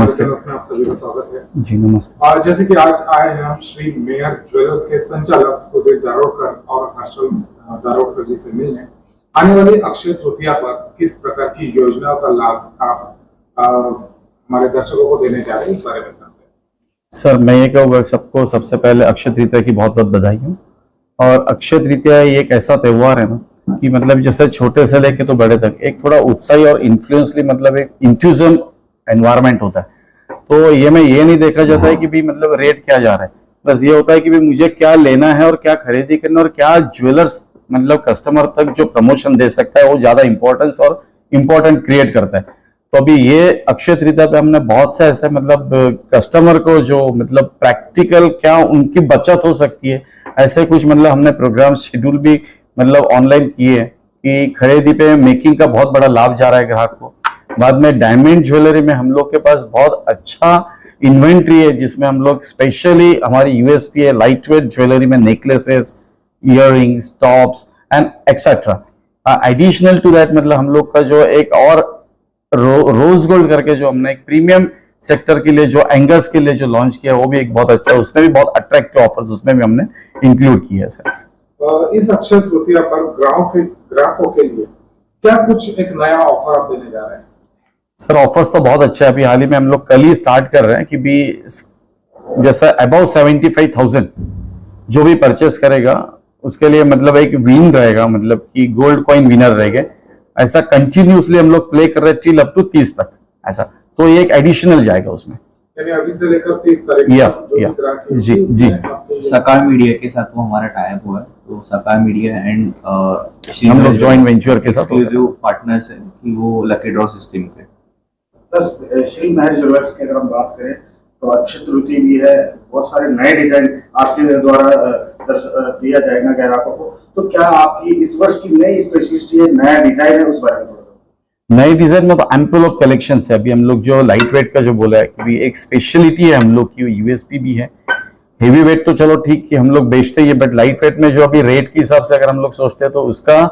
नमस्ते में आप सभी का स्वागत है जी। नमस्ते। और जैसे कि आज आए हैं हम श्री मेयर ज्वेलर्स के संचालक सुधीर दारोडकर और हर्षल दारोडकर जी से मिलने। आने वाली अक्षय तृतीया पर किस प्रकार की योजनाओं का लाभ आप हमारे दर्शकों को देने जा रहे हैं, इस बारे में बताते हैं। सर, मैं ये कहूँगा सबको सबसे पहले अक्षय तृतीया की बहुत बहुत बधाई हो। और अक्षय तृतीया एक ऐसा त्योहार है ना कि मतलब जैसे छोटे से लेके तो बड़े तक एक थोड़ा उत्साही और इन्फ्लुएंसली मतलब एक इंथ्यूजम एनवायरमेंट होता है। तो ये में ये नहीं देखा जाता है कि भी मतलब रेट क्या जा रहा है, बस ये होता है कि भी मुझे क्या लेना है और क्या खरीदी करना और क्या ज्वेलर्स मतलब कस्टमर तक जो प्रमोशन दे सकता है वो ज्यादा इंपॉर्टेंस और इम्पोर्टेंट क्रिएट करता है। तो अभी ये अक्षय तृतीया पे हमने बहुत से ऐसे मतलब कस्टमर को जो मतलब प्रैक्टिकल क्या उनकी बचत हो सकती है ऐसे कुछ मतलब हमने प्रोग्राम शेड्यूल भी मतलब ऑनलाइन किए हैं कि खरीदी पे मेकिंग का बहुत बड़ा लाभ जा रहा है ग्राहक को। बाद में डायमंड ज्वेलरी में हम लोग के पास बहुत अच्छा इन्वेंट्री है जिसमें हम लोग स्पेशली हमारी यूएसपी है लाइट वेट ज्वेलरी में necklaces, earrings, tops and etcetera. Additional to that मतलब हम लोग का जो एक और रोज गोल्ड करके जो हमने एक प्रीमियम सेक्टर के लिए जो एंगर्स के लिए जो लॉन्च किया वो भी एक बहुत अच्छा है, उसमें भी बहुत अट्रैक्टिव ऑफर्स उसमें भी हमने इंक्लूड किए हैं सर। इस अक्षय तृतीया पर ग्राहकों के लिए क्या कुछ एक नया ऑफर आप देने जा रहे हैं? सर ऑफर्स तो बहुत अच्छे हैं। अभी हाल ही में हम लोग कल ही स्टार्ट कर रहे हैं कि भी जैसा अबाउ 75,000 जो भी परचेस करेगा उसके लिए मतलब एक विन रहेगा, मतलब कि गोल्ड कॉइन विनर रहेगा। ऐसा कंटिन्यूसली हम लोग प्ले कर रहे हैं टिल अप टू 30 तक ऐसा, तो ये एक एडिशनल जाएगा उसमें, यानी अभी से लेकर 30 तारीख या जी जी। सकार मीडिया के साथ वो हमारा टाई अप हुआ है, तो सकार मीडिया एंड हम लोग जॉइंट वेंचर के साथ एक्सक्लूसिव पार्टनर्स है कि वो लकी ड्रॉ सिस्टम के। सर श्री मेयर ज्वेलर्स की अगर हम बात करें तो अक्षय तृतीया भी है, बहुत सारे नए डिजाइन आपके द्वारा दिया जाएगा ग्राहकों को, तो क्या आपकी इस वर्ष की नई स्पेशलिटी है, नया डिजाइन है, उस बारे में? नई डिजाइन में तो एम्पल ऑफ कलेक्शन है। अभी हम लोग जो लाइट वेट का जो बोला है कि एक स्पेशलिटी है हम लोग की, यूएसपी भी है। हेवी वेट तो चलो ठीक कि हम लोग बेचते ही है, बट लाइट वेट में जो अभी रेट के हिसाब से अगर हम लोग सोचते हैं तो उसका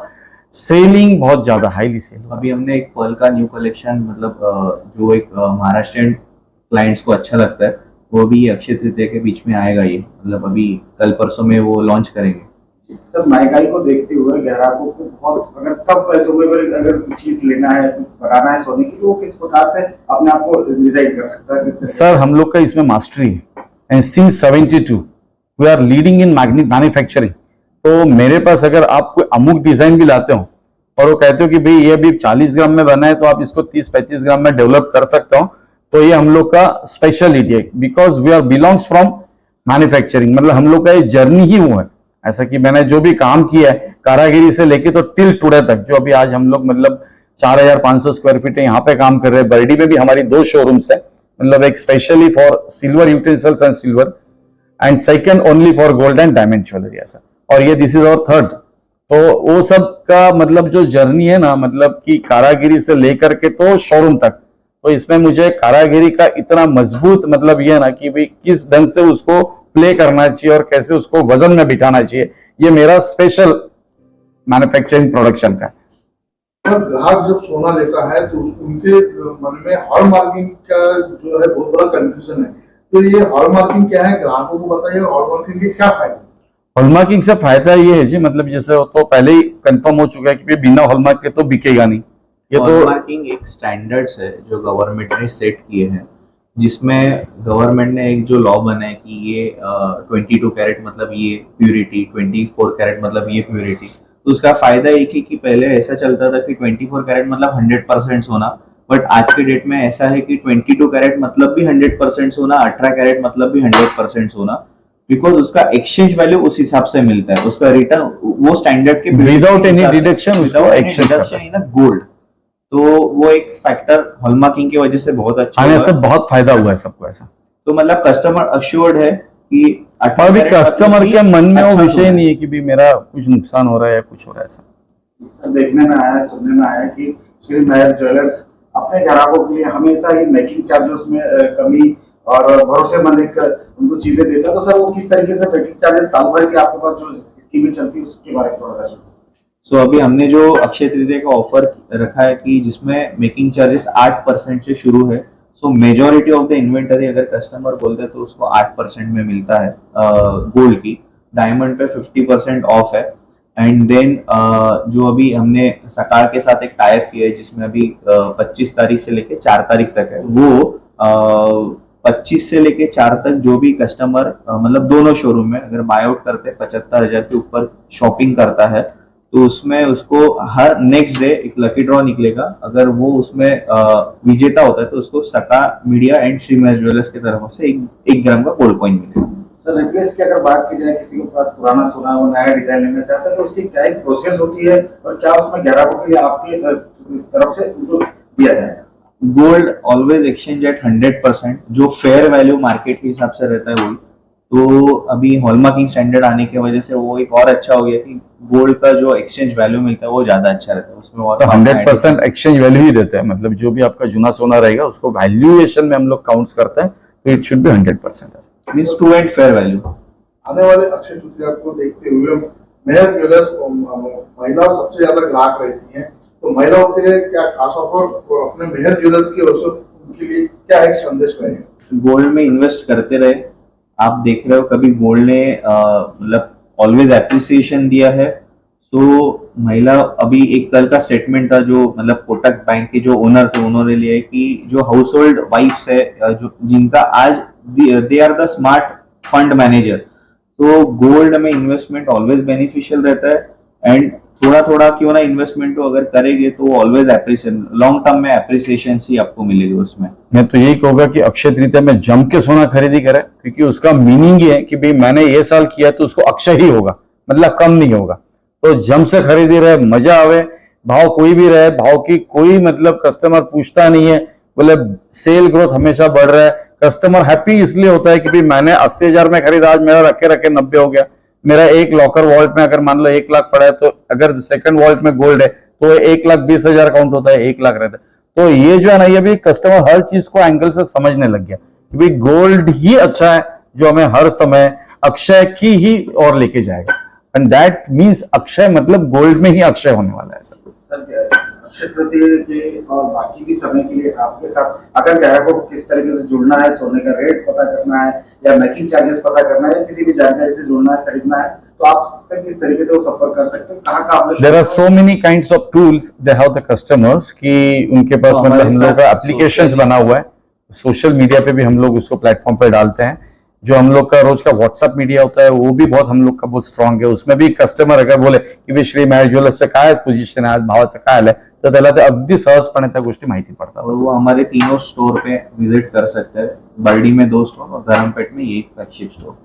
सेलिंग बहुत ज्यादा हाईली सेल। अभी हमने एक पर्ल का न्यू कलेक्शन मतलब जो एक महाराष्ट्रियन क्लाइंट्स को अच्छा लगता है वो भी अक्षय तृतीया के बीच में आएगा। ये मतलब अभी कल परसों में वो लॉन्च करेंगे। सर महंगाई को देखते हुए ग्राहकों को बहुत अगर कम पैसों में अगर कुछ चीज लेना है, बनाना है सोने की, तो वो किस प्रकार से अपने आप को डिजाइन कर सकता है? सर हम लोग का इसमें मास्टरी है and since 72 we are leading in manufacturing. तो मेरे पास अगर आप कोई अमुक डिजाइन भी लाते हो और वो कहते हो कि भाई ये अभी 40 ग्राम में बना है तो आप इसको 30-35 ग्राम में डेवलप कर सकते हो, तो ये हम लोग का स्पेशलिटी है because we are belongs from manufacturing. मतलब हम लोग का ये जर्नी ही वो है। ऐसा कि मैंने जो भी काम किया है कारागिरी से लेके तो टिल टुडे तक, जो अभी आज हम लोग मतलब 4,500 स्क्वायर फीट यहाँ पे काम कर रहे हैं। बर्डी में भी हमारी 2 शोरूम्स है, मतलब एक specially for silver utensils and silver and second only for gold and diamond jewellery ऐसा, और ये दिस इज आवर थर्ड। तो वो सब का मतलब जो जर्नी है ना, मतलब कि कारागिरी से लेकर के तो शोरूम तक, तो इसमें मुझे कारागिरी का इतना मजबूत मतलब ये ना कि भाई किस ढंग से उसको प्ले करना चाहिए और कैसे उसको वजन में बिठाना चाहिए, ये मेरा स्पेशल मैन्युफैक्चरिंग प्रोडक्शन का। ग्राहक जब सोना लेता है तो उनके मन में हॉलमार्किंग का जो है बहुत बड़ा कंफ्यूजन है, तो ये हॉलमार्किंग क्या है ग्राहकों को बताइए, हॉलमार्किंग के क्या फायदे? हॉलमार्किंग से फायदा ये है जी, मतलब जैसे तो पहले ही कंफर्म हो चुका है कि बिना हॉलमार्क के तो बिकेगा नहीं। ये तो हॉलमार्किंग एक स्टैंडर्ड्स है जो गवर्नमेंट ने सेट किए हैं, जिसमें गवर्नमेंट ने एक जो लॉ बना है कि ये 22 कैरेट मतलब ये प्यूरिटी, 24 कैरेट मतलब ये प्यूरिटी। तो उसका फायदा एक ही कि पहले ऐसा चलता था कि 24 कैरेट मतलब 100% सोना, बट आज के डेट में ऐसा है कि 22 कैरेट मतलब भी 100% सोना, 18 कैरेट मतलब भी 100% सोना, बिकॉज उसका एक्सचेंज वैल्यू उस हिसाब से मिलता है, उसका रिटर्न वो स्टैंडर्ड के विदाउट एनी डिडक्शन उसको एक्सचेंज इन गोल्ड। तो वो एक फैक्टर हॉलमार्किंग की वजह से बहुत अच्छा है, ऐसा बहुत फायदा हुआ है सबको ऐसा। तो मतलब कस्टमर अश्योर्ड है कि अभी कस्टमर के मन में वो विषय नहीं है कि भी मेरा कुछ नुकसान हो रहा है या कुछ हो रहा है ऐसा। देखने में आया, सुनने में आया कि श्री मेयर ज्वेलर्स अपने ग्राहकों के लिए हमेशा ही मेकिंग चार्जेस में कमी और भरोसेमंद एक उनको चीजें देता है। तो सर वो किस तरीके से मेकिंग चार्जेस साल भर के आपके पास जो स्कीमें चलती है उसके बारे में थोड़ा सा। सो अभी हमने जो अक्षय तृतीया का ऑफर रखा है कि जिसमें मेकिंग चार्जेस 8% से शुरू है। सो मेजोरिटी ऑफ द इन्वेंटरी अगर कस्टमर बोलते हैं तो उसको 8% में मिलता है गोल्ड की। डायमंड पे 50% ऑफ है। एंड देन जो अभी हमने सकार के साथ एक टाइप किया है जिसमें अभी 25 तारीख से लेके 4 तारीख तक है, वो 25 से लेके 4 तक जो भी कस्टमर मतलब दोनों शोरूम में अगर बाय आउट करते 75,000 के ऊपर शॉपिंग करता है तो उसमें उसको हर नेक्स्ट डे एक लकी ड्रॉ निकलेगा। अगर वो उसमें विजेता होता है तो उसको सका media and Shri Mahesh jewellers की तरफ से 1 ग्राम का गोल्ड कॉइन मिलेगा। सर रिप्लेस की अगर बात की जाए, किसी के पास पुराना सोना वो नया डिजाइन लेना चाहता है तो उसकी क्या एक प्रोसेस होती है और क्या उसमें ग्राहकों के लिए आपकी तरफ से उनको दिया जाएगा? गोल्ड ऑलवेज एक्सचेंज एट 100%, जो फेयर वैल्यू मार्केट के हिसाब से रहता है वही। तो अभी हॉलमार्किंग स्टैंडर्ड आने की वजह से वो एक और अच्छा हो गया कि गोल्ड का जो एक्सचेंज वैल्यू मिलता है वो ज्यादा अच्छा रहता है उसमें। और तो 100% एक्सचेंज वैल्यू ही देते हैं, मतलब जो भी आपका जुना सोना रहेगा उसको वैल्यूएशन में हम लोग काउंट्स करते हैं, तो it should be 100%। Means true and fair value. आने वाले अक्षय तृतीया को देखते हुए मेहर ज्वेलर्स महिला सबसे ज्यादा ग्राहक रहती हैं, तो महिलाओं के लिए क्या खास ऑफर अपने मेहर ज्वेलर्स की ओर से उनके लिए क्या एक संदेश रहेगा? गोल्ड में इन्वेस्ट करते रहे। आप देख रहे हो कभी गोल्ड ने मतलब ऑलवेज एप्रिसिएशन दिया है। तो महिला अभी एक कल का स्टेटमेंट था जो मतलब कोटक बैंक के जो ओनर थे उन्होंने लिया है कि जो हाउस होल्ड वाइफ्स है जो जिनका आज they are the smart fund manager, तो गोल्ड में इन्वेस्टमेंट ऑलवेज बेनिफिशियल रहता है। एंड थोड़ा थोड़ा क्यों ना इन्वेस्टमेंट तो अगर करेंगे तो ऑलवेज एप्रिसिएशन, लॉन्ग टर्म में एप्रिसिएशन ही आपको मिलेगी उसमें। मैं तो यही कहूंगा कि अक्षय तृतीया में जम के सोना खरीदी करें, क्योंकि उसका मीनिंग ये है कि भाई मैंने ये साल किया तो उसको अक्षय ही होगा, मतलब कम नहीं होगा। तो जम से खरीदी रहे, मजा आवे, भाव कोई भी रहे, भाव की कोई मतलब कस्टमर पूछता नहीं है, बोले सेल ग्रोथ हमेशा बढ़ रहा है। कस्टमर हैप्पी इसलिए होता है कि भाई मैंने 80,000 में खरीदा, आज मेरा रखे रखे 90 हो गया। मेरा एक लॉकर वॉल्ट में अगर मान लो 1 लाख पड़ा है, तो अगर सेकंड वॉल्ट में गोल्ड है तो 1,20,000 काउंट होता है, 1 लाख रहता है। तो ये जो है ना, ये भी कस्टमर हर चीज को एंगल से समझने लग गया कि भाई गोल्ड ही अच्छा है जो हमें हर समय अक्षय की ही और लेके जाएगा। एंड दैट मीन्स अक्षय मतलब गोल्ड में ही अक्षय होने वाला है सर। अक्षय तृतीया के और बाकी भी समय के लिए आपके साथ अगर ग्राहकों को किस तरीके से जुड़ना है, सोने का रेट पता करना है या मेकिंग चार्जेस पता करना है या किसी भी जानकारी से जुड़ना है, खरीदना है, तो आपसे किस तरीके से वो संपर्क कर सकते हैं? कहाँ का आपने? There are so many kinds of tools they have the customers कि उनके पास मतलब हम लोग का एप्लीकेशंस बना हुआ है। सोशल मीडिया पे भी हम लोग उसको प्लेटफॉर्म पे डालते हैं। जो हम लोग का रोज का व्हाट्सएप मीडिया होता है वो भी बहुत हम लोग का बहुत स्ट्रांग है। उसमें भी कस्टमर अगर बोले की भाई श्री महेश ज्वेलर्सचं काय पोझिशन आहे, आज भावाचं काय आलंय, तर त्याला ते अगदी सहजपणे त्या गोष्टी माहिती पडतात। और वो हमारे तीनों स्टोर पे विजिट कर सकते हैं। बर्डी में 2 स्टोर और धर्मपेट में 1 फ्लैगशिप स्टोर।